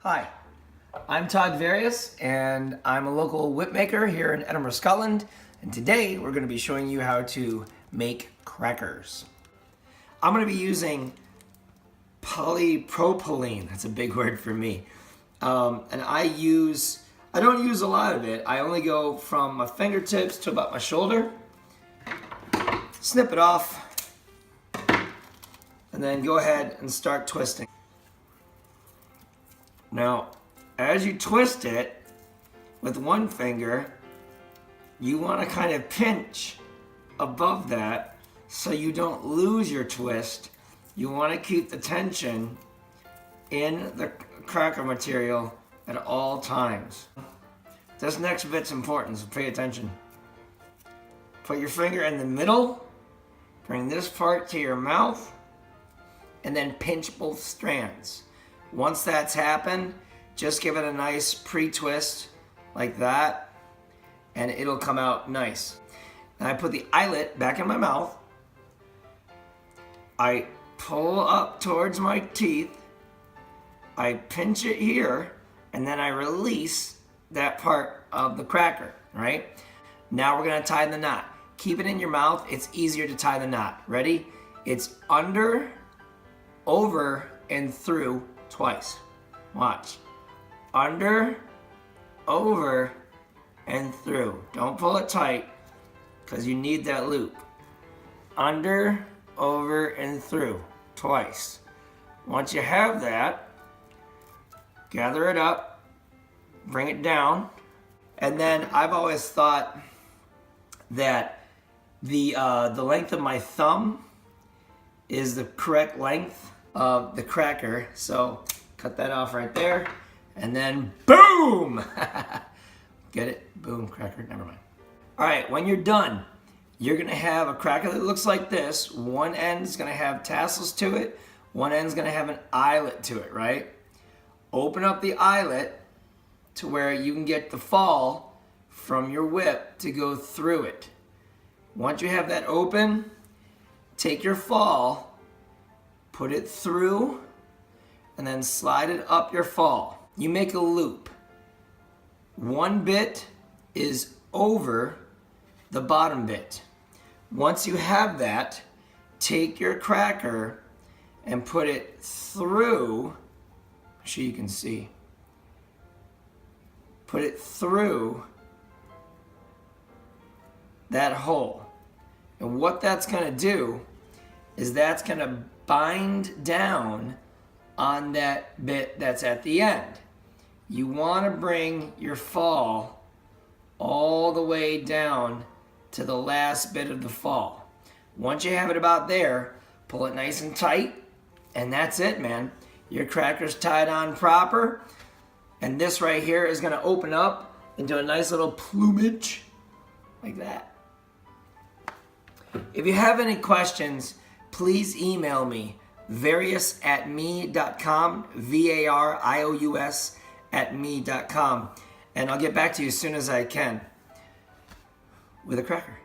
Hi, I'm Todd and I'm a local whip maker here in Edinburgh, Scotland, and today we're going to be showing you how to make crackers. I'm going to be using polypropylene, that's a big word for me, and I don't use a lot of it. I only go from my fingertips to about my shoulder, snip it off, and then go ahead and start twisting. Now, as you twist it with one finger, you want to kind of pinch above that so you don't lose your twist. You want to keep the tension in the cracker material at all times. This next bit's important, so pay attention. Put your finger in the middle, bring this part to your mouth, and then pinch both strands. Once that's happened, just give it a nice pre-twist like that, and it'll come out nice. And I put the eyelet back in my mouth. I pull up towards my teeth. I pinch it here, and then I release that part of the cracker, right? Now we're gonna tie the knot. Keep it in your mouth. It's easier to tie the knot. Ready? It's under, over, and through twice. Watch. Under, over, and through. Don't pull it tight because you need that loop. Under, over, and through twice. Once you have that, gather it up, bring it down, and then I've always thought that the length of my thumb is the correct length of the cracker, so cut that off right there, and then boom! Get it? Boom, cracker, never mind. All right, when you're done, you're gonna have a cracker that looks like this. One end's gonna have tassels to it, one end's gonna have an eyelet to it, right? Open up the eyelet to where you can get the fall from your whip to go through it. Once you have that open, take your fall, put it through, and then slide it up your fall. You make a loop. One bit is over the bottom bit. Once you have that, take your cracker and put it through, so you can see. Put it through that hole. And what that's gonna do is that's gonna bind down on that bit that's at the end. You want to bring your fall all the way down to the last bit of the fall. Once you have it about there, pull it nice and tight, and that's it, man. Your cracker's tied on proper, and this right here is going to open up into a nice little plumage like that. If you have any questions, please email me, various@me.com, various@me.com, and I'll get back to you as soon as I can with a cracker.